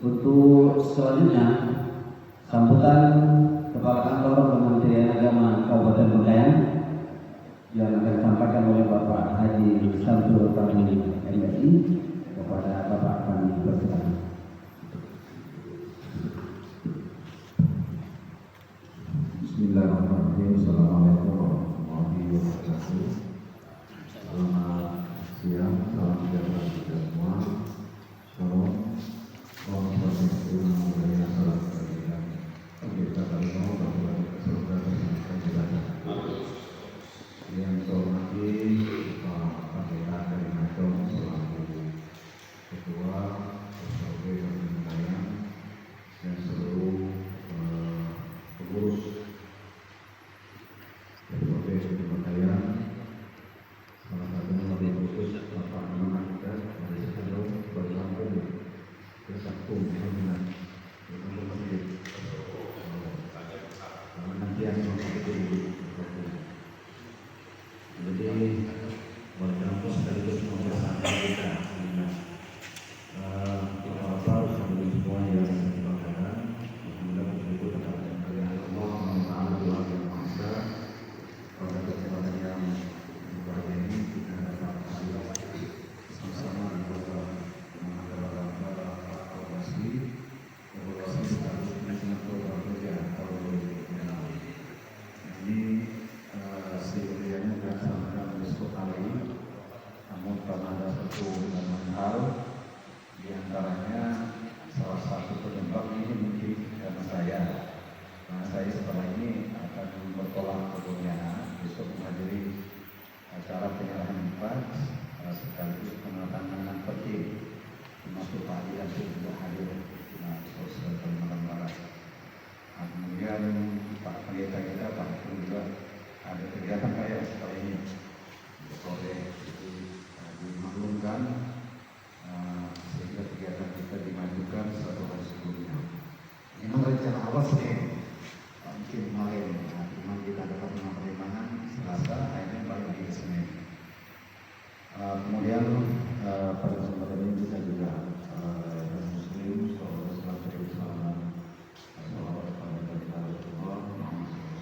Untuk selanjutnya, sambutan Kepala Kantor Kementerian Agama Kabupaten Bengkayang yang akan disampaikan oleh Bapak Haji Samsul Fahmi MSI kepada Bapak kami persilakan. Bismillahirrahmanirrahim. Assalamualaikum warahmatullahi wabarakatuh. Selamat siang, salam sejahtera kita semua. Shalom. Om Swastiastu, Namo Buddhaya, salam kebajikan. Kita kali mau bahwa surga bersama kita. Yang saya hormati Pak Pendeta dari Majong selaku Ketua SLB Bengkayang dan seluruh pengurus SLB Bengkayang, salah satunya lebih khusus Bapak Anak kita dari Sekarang berlangsung bersatu dengan masjid nanti yang jadi bercampur sekaligus mempersatukan kita. Apa-apa sambil semua yang dibanggakan, alhamdulillah begitu kepada kalian Allah Taala Tuhan yang Maha Esa. Pada kesempatan yang berbahagia ini kita dapat hadir sama-sama untuk mengadakan evaluasi sekaligus mengenai program kerja tahun 2006. Ini sebenarnya dilaksanakan besok hari, namun karena ada satu dan lain hal, diantaranya salah satu penyebab ini mungkin karena saya setelah ini akan bertolak ke Pontianak besok menghadiri acara penyerahan badge sekaligus penandatanganan peti, termasuk Pak Adi yang sudah hadir sosial Kalimantan Barat. Kemudian Pak Pendeta kita Pak juga ada kegiatan kayak setelah ini sore itu dimaklumkan sehingga kegiatan kita dimajukan satu hari sebelumnya. Memang rencana awal sih mungkin kemarin, cuma kita dapat pertimbangan Selasa, akhirnya balik lagi ke Senin. Kemudian pada kesempatan ini kita juga Muslim saudara-saudara dari Islam salawat kepada kita Rasulullah Muhammad SAW.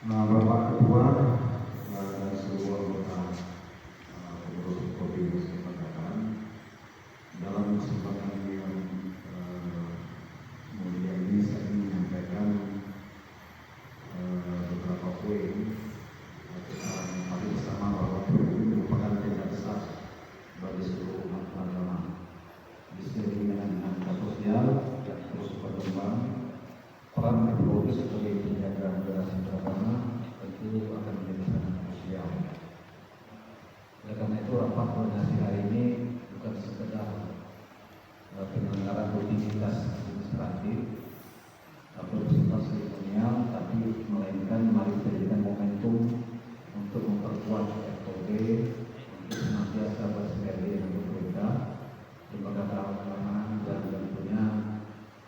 Bapak Ketua dan seluruh anggota pengurus Kopi Kesepakatan dalam kesempatan yang mulia ini saya ingin menyampaikan beberapa poin. Kita mari bersama bahwa ini merupakan tanda besar bagi seluruh umat beragama. Diseiringi dengan dinamika sosial yang terus berkembang, peran teknologi sebagai penjaga moderasi beragama tentu akan menjadi sangat krusial. Oleh karena itu rapat koordinasi hari ini bukan sekedar penyelenggaraan rutinitas administratif atau bersifat seremonial, tapi melainkan mari dijadikan momentum untuk memperkuat FOB untuk senantiasa bersinergi dengan pemerintah, lembaga keagamaan dan tentunya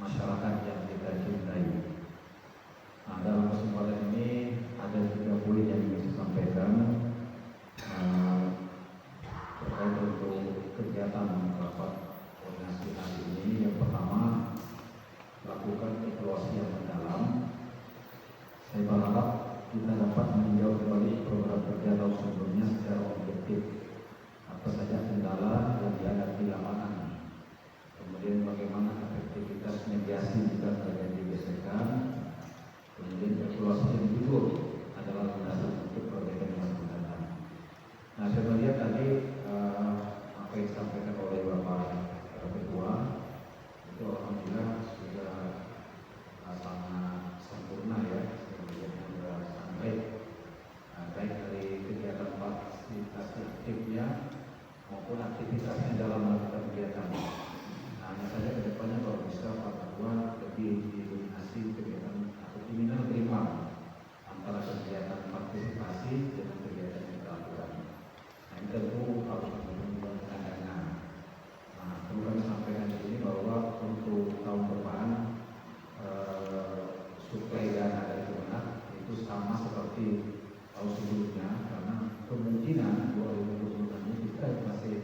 masyarakat yang kita cintai. Nah, dalam kesempatan ini ada 3 poin yang ingin saya sampaikan terkait untuk kegiatan rapat koordinasi hari ini. Yang pertama, lakukan evaluasi yang mendalam. Saya berharap kita dapat meninjau kembali program kerja tahun sebelumnya secara objektif. Apa saja kendala yang dihadapi di lapangan, kemudian bagaimana efektivitas mediasi jika terjadi gesekan, kemudian evaluasi yang jujur adalah dasar untuk perbaikan yang mendatang. Nah, saya melihat tadi apa yang disampaikan oleh Bapak Ketua itu alhamdulillah sudah sangat sempurna ya, sebenarnya sudah sangat baik. Baik dari kegiatan fasilitasi aktifnya maupun aktivitasnya dalam melakukan kegiatan. Hanya saja ke depannya kalau bisa Pak Ketua lebih didominasi kegiatan atau minimal berimbang antara kegiatan partisipasi dengan kegiatan yang kita lakukan. Nah, ini tentu harus menggunakan dana. Nah, perlu kami sampaikan di sini bahwa untuk tahun depan suplai dana dari Kemenak itu sama seperti tahun sebelumnya, karena kemungkinan 2020 ini kita masih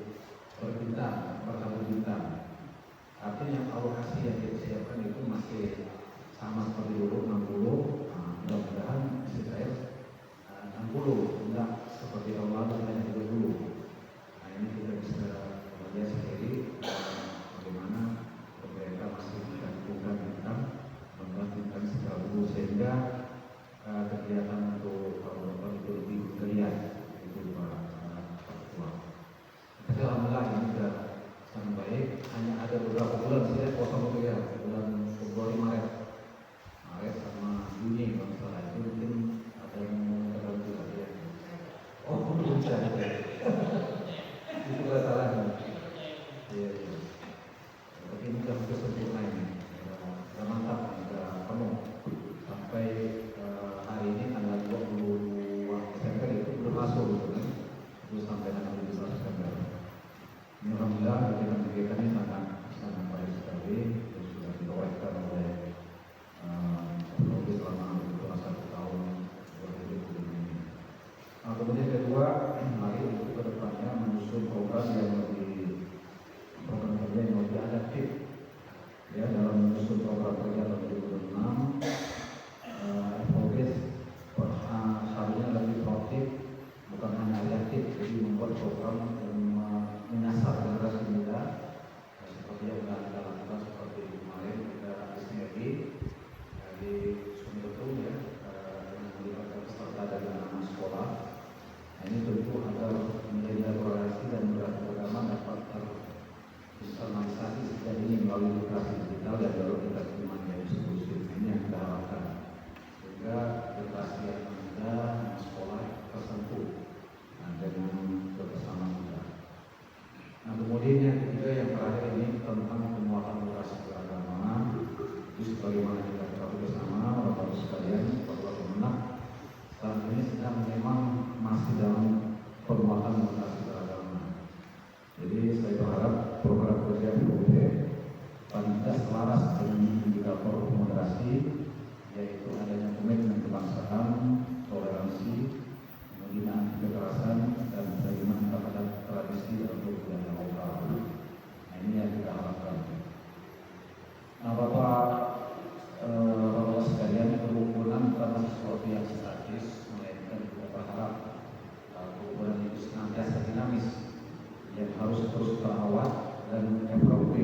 terus terawat, dan FKUP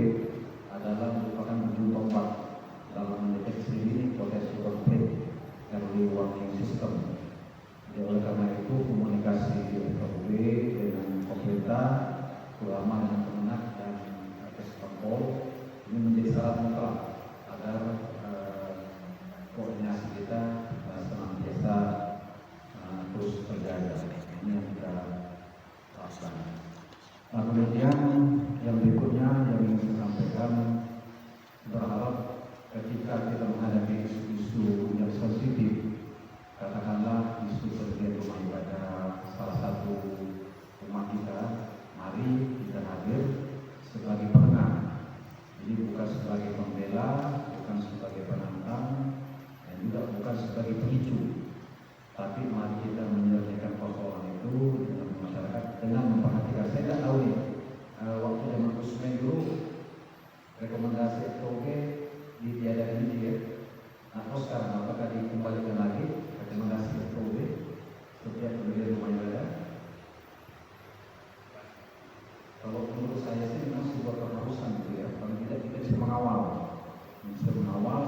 adalah merupakan ujung tombak dalam mendeteksi dini potensi konflik early warning system. Jadi oleh karena itu komunikasi di FKUP dengan pemerintah, ulama dengan Kemenak dan Kesbangpol ini menjadi syarat mutlak agar koordinasi kita senantiasa terus terjaga. Ini yang kita lakukan. Nah, kemudian yang berikutnya yang ingin saya sampaikan, berharap ketika kita menghadapi isu-isu yang sensitif, katakanlah isu pemberian rumah ibadah salah satu umat kita, mari kita hadir sebagai penengah. Jadi bukan sebagai pembela, bukan sebagai penantang, dan juga bukan sebagai pemicu. Tapi mari kita menyelesaikan persoalan itu dengan masyarakat dengan memperhatikan. Saya tidak tahu nih, waktu zaman Kusmen dulu rekomendasi FKUP ditiadakan ini ya. Nah, terus sekarang apakah dikembalikan lagi rekomendasi FKUP setiap pemberian rumah ibadah? Kalau menurut saya sih memang sebuah keharusan gitu ya. Paling tidak kita bisa mengawal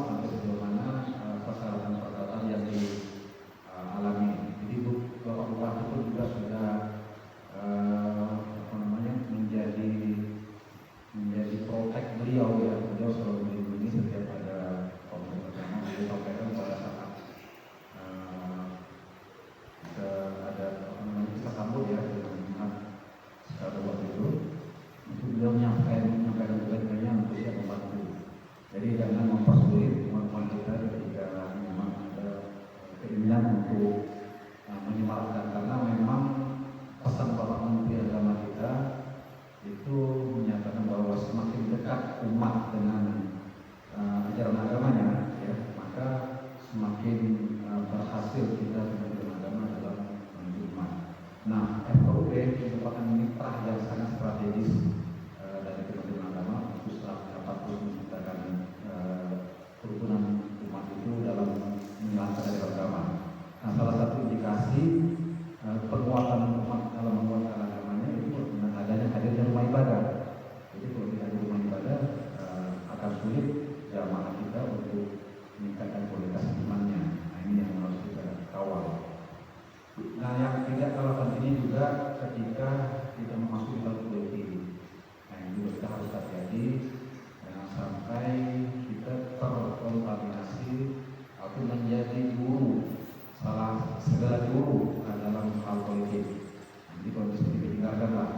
sampai sejauh mana persyaratan-persyaratan yang dialami. Jadi Bapak Bupati pun juga sudah menjadi protek beliau ya. Beliau selalu melindungi setiap ada konflik agama. Beliau sampaikan pada saat ada kita sambut ya dengan secara waktu itu beliau menyampaikan tugas-tugasnya untuk siap membantu. Jadi jangan mempersulit teman-teman kita ketika memang ada keinginan untuk menyemarakkan, karena memang pesan Bapak Menteri Agama kita itu menyatakan bahwa semakin dekat umat dengan ajaran agamanya, ya, maka semakin berhasil kita dengan agama dalam menuju umat. Nah, FKUP merupakan mitra yang sangat strategis dari Kementerian Agama untuk dapat terus menciptakan kerukunan umat itu dalam menjalankan ajaran agama. Nah, salah satu indikasi penguatan umat dalam menguatkan agamanya itu dengan adanya hadirnya rumah ibadah. Jadi kalau tidak ada rumah ibadah akan sulit jamaah kita untuk meningkatkan kualitas imannya. Nah, ini yang harus kita kawal. Nah, yang tidak kalah pentingnya juga ketika kita memasuki tahun politik. Nah, ini juga kita harus hati-hati jangan sampai kita terkontaminasi atau menjadi guru, segala guru dalam hal politik. Jadi kalau bisa ditinggalkanlah.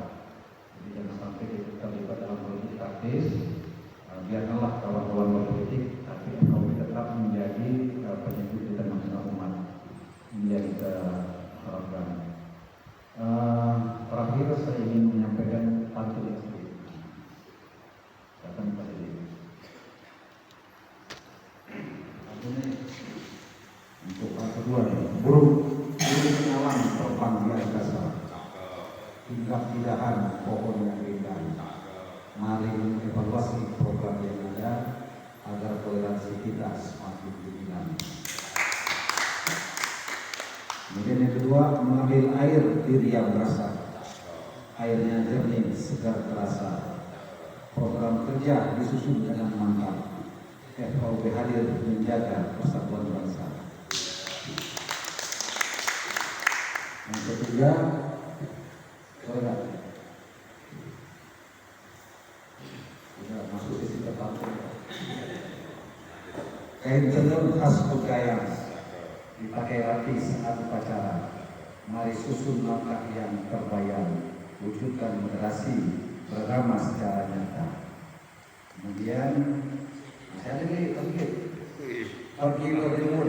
Jadi jangan sampai kita terlibat dalam politik praktis. Biarkanlah kawan-kawan berpolitik, tapi kalau kita tetap menjadi penyejuk di tengah-tengah umat. Ini yang kita harapkan. Terakhir saya ingin menyampaikan pantun yang sedikit. Silakan Pak Didi. Pantunnya untuk part kedua nih. Burung alam terbang di angkasa, indah-indahan pohon yang indah. Mari mengevaluasi program yang ada agar toleransi kita semakin dinamis. Kemudian yang kedua, mengambil air di riang rasa, airnya jernih, segar terasa. Program kerja disusun dengan mantap. FKUP hadir menjaga persatuan bangsa. Yang ketiga, sudah masuk sisi tertentu. Kain tenun khas Pegayang dipakai rapi saat upacara. Mari susun langkah yang terbayang, wujudkan moderasi beragama secara nyata. Kemudian saya lagi pergi ke timur,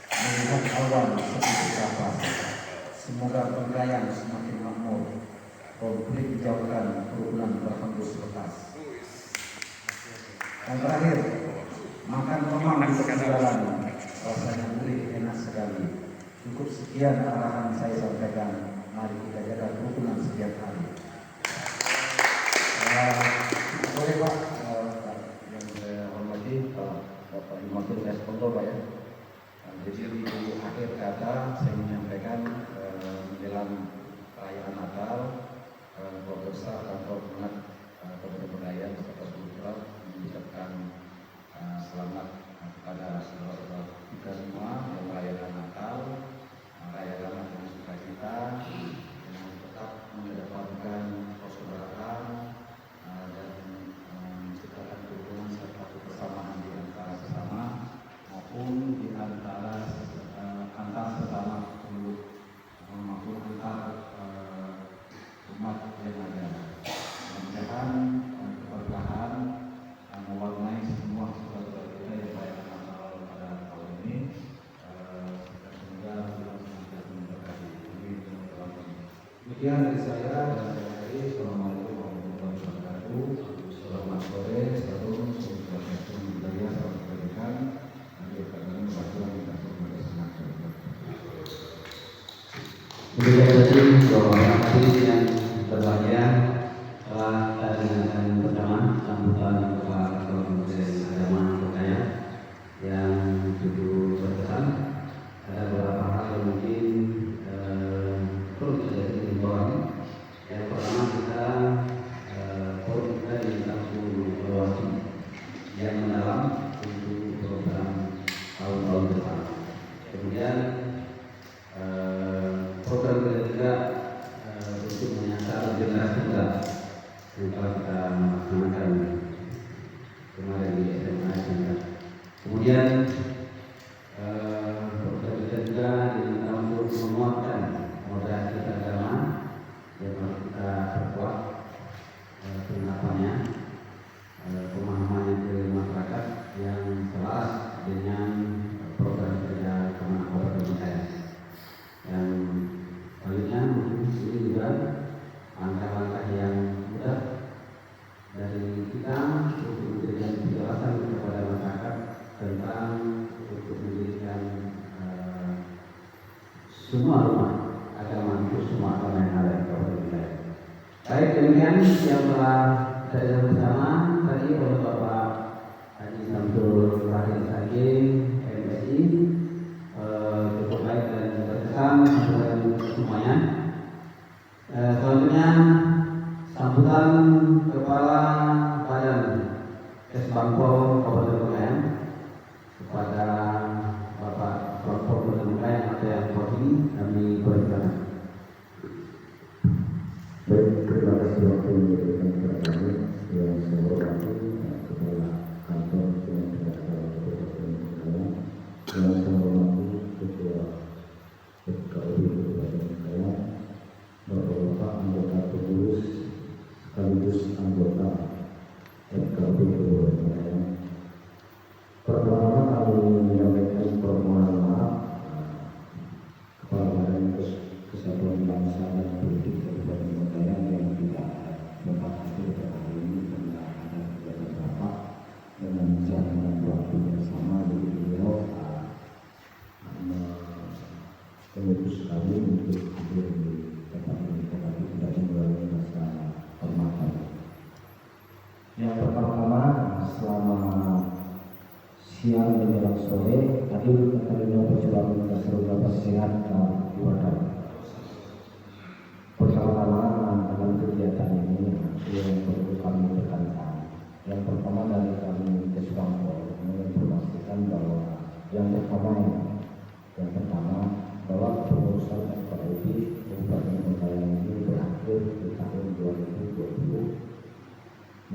melihat awan seperti kapas. Semoga Pegayang semakin makmur, konflik dijauhkan, kerukunan berhembus lepas. Yang terakhir, makan remang di tepi jalan, rasanya gurih enak sekali. Cukup sekian arahan saya sampaikan. Mari kita jaga kerukunan setiap hari. Boleh Pak, yang saya hormati Bapak Imatul Respondo Pak ya. Jadi di akhir kata saya menyampaikan menjelang perayaan Natal kasih. Assalamualaikum warahmatullahi wabarakatuh. Selamat sore, salam sejahtera budaya, salam kebajikan. Akhir kata kebajikan kita semua senang. Terima kasih Bapak Hadirin yang berbahagia. Telah kita dengarkan bersama sambutan Kepala Kementerian Agama Budaya yang cukup berkesan. Ada beberapa hal yang mungkin perlu saja dihimbauan. Yang pertama kita perlu kita dilakukan evaluasi yang mendalam untuk program tahun-tahun depan. Kemudian program ketiga untuk menyasar generasi muda yang telah kita laksanakan kemarin di SMA SMK. Kemudian program ketiga diminta untuk menguatkan moderasi agama yang harus kita perkuat penerapannya, pemahamannya ke masyarakat yang selaras dengan program kerja Kementerian Agama. Dan selanjutnya ini juga langkah-langkah yang mudah dari kita untuk memberikan penjelasan kepada masyarakat tentang untuk mendirikan semua rumah agama untuk semua agama yang ada di Kabupaten Wilayah. Baik, demikian yang telah saya bersama tadi oleh Bapak Haji Samsul Rahim Saking MSI. Cukup baik dan berkesan sambutan semuanya. Selanjutnya sambutan Kepala Badan Kesbangpol Kabupaten Bengkayang kepada Bapak Kabupaten Bengkayang atau yang ini kami persilakan. Baik, terima kasih waktu yang diberikan kepada kami yang saya hormati Kepala Kantor Kementerian Agama Kabupaten Bengkayang, yang saya hormati Ketua FKUI Kabupaten Bengkayang, Bapak anggota pengurus sekaligus anggota FKUI Kabupaten Bengkayang. Pertama-tama kami menyampaikan permohonan maaf Kepala Badan Kesatuan Bangsa dan Politik Kabupaten Bengkayang yang tidak dapat hadir pada hari ini karena ada kegiatan rapat dengan jangka waktu bersama. Jadi beliau mengutus kami untuk hadir di tempat ini, tetapi tidak mengurangi rasa hormatan. Yang pertama, selamat siang menjelang sore, tadi kita bercoba minta semoga sehat dan keluarga. Pertama-tama dalam kegiatan ini yang perlu kami tekankan. Yang pertama dari kami Kesbangpol menginformasikan bahwa yang pertama bahwa kepengurusan FKUI Kabupaten Bengkayang ini berakhir di tahun 2020.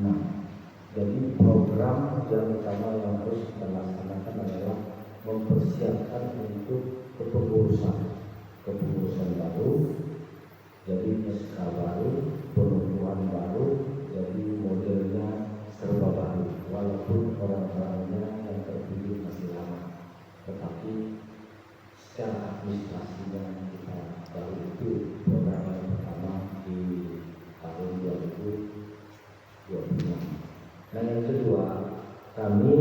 Nah, jadi program yang utama yang harus kita laksanakan adalah mempersiapkan untuk kepengurusan baru, jadi SK baru, penentuan baru, jadi modelnya serba baru, walaupun orang-orangnya yang terpilih masih lama, tetapi secara administrasinya kita baru. Itu program yang pertama di tahun 2020. Nah, yang kedua, kami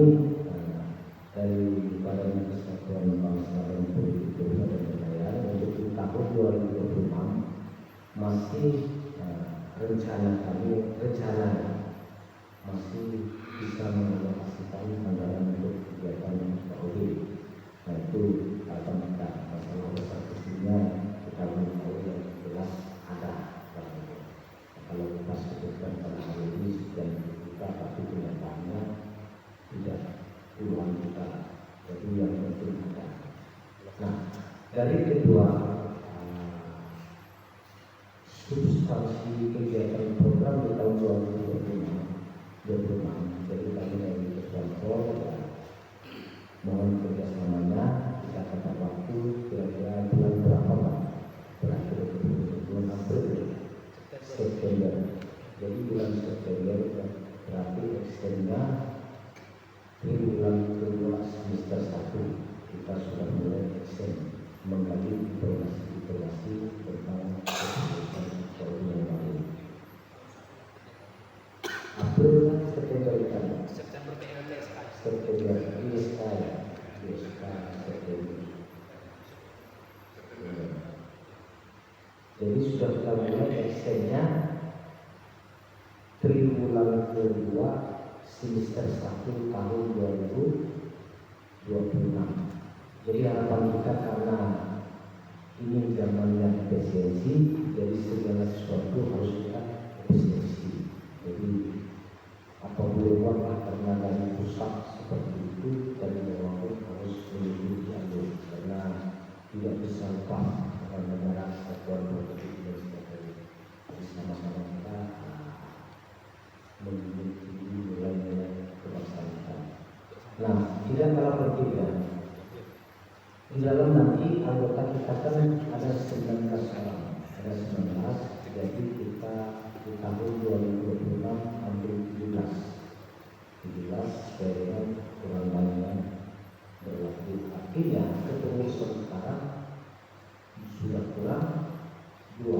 dari Badan Kesatuan Bangsa dan Politik Kabupaten Bengkayang untuk di tahun 2026 masih rencana masih bisa mengalokasikan anggaran untuk kegiatan FKUI. Nah, itu akan kita masalah besar kecilnya kita tahu yang jelas ada. Kalau kita sebutkan pada hari ini sekian juta, tapi kenyataannya tidak puluhan juta. Jadi yang penting ada. Nah, dari kedua substansi kegiatan program di tahun 2026, jadi kami dari Kesbangpol mohon kerjasamanya. Kita kata waktu kira-kira bulan berapa Pak? Berakhir bulan April, September. Jadi bulan September berarti extendnya di bulan kedua semester 1 kita sudah mulai extend menggali informasi tentang keputusan yang baru. September ISK ya, ISK September. Jadi sudah kita mulai extendnya triwulan kedua semester 1 tahun 2026. Jadi harapan kita karena ini zamannya efisiensi, jadi segala sesuatu harus kita efisiensi. Jadi apa boleh buatlah karena dari pusat seperti itu, dari bawah pun harus mengikuti jalur karena tidak bisa lepas akan negara satuan politik dan sebagainya. Jadi sama-sama kita mengikuti nilai-nilai kebangsaan kita. Nah, tidak kalah pentingnya di dalam nanti anggota kita kan ada 19 orang, ada 19, jadi kita di tahun 2026 ambil 17 sesuai dengan kurang banyak berlaku. Artinya ketemu sekarang sudah kurang 2,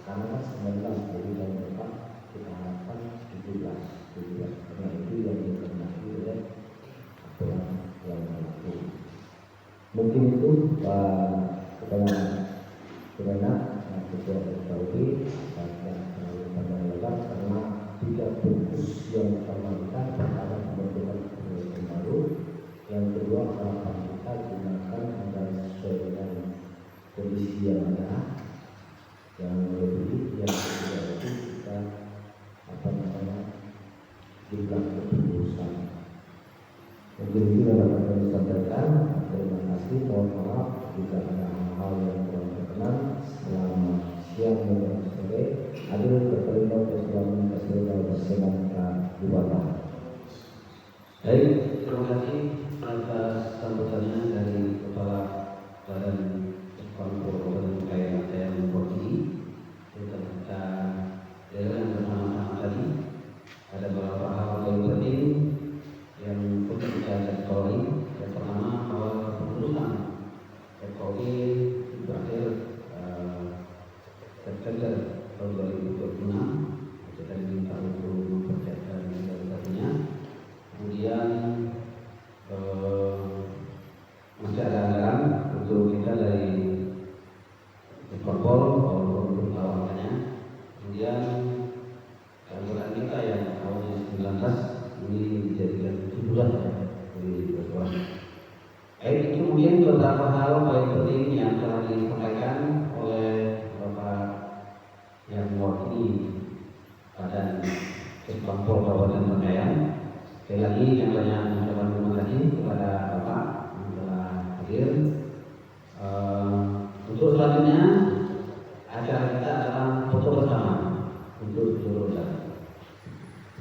karena kan 19, jadi tahun depan kita harapkan 17. Karena itu yang dikenakan oleh aturan yang berlaku. Mungkin itu kepada Ketua FKUD dan terlalu panjang lebar karena tidak fokus yang pertama kita pertama pembentukan kepengurusan baru, yang kedua harapan kita gunakan agar sesuai dengan kondisi yang ada, yang lebih yang kedua itu kita jumlah kepengurusan. Mungkin itu yang dapat kami sampaikan. Terima kasih, mohon maaf jika ada hal-hal yang kurang berkenan. Selamat siang dan sore. Adil keterima keselamatan keselamatan bersama Ibadah. Baik, terima kasih atas sambutannya dari Kepala Badan Kabupaten Bengkayang saya mewakili. Kita jalan bersama-sama tadi ada beberapa hal yang penting yang perlu kita garisbawahi. Yang pertama, awal keputusan FKUD berakhir September tahun 2026. Kita diminta untuk mempersiapkan legalisasinya. Kemudian masih ada anggaran untuk kita dari Korpol untuk tawarannya. Kemudian anggaran kita yang tahun 19 ini dijadikan 17 di Bogor. Itu kemudian beberapa hal paling penting yang telah disampaikan oleh Bapak yang mewakili Badan Korpol Kabupaten Bengkayang. Sekali lagi yang banyak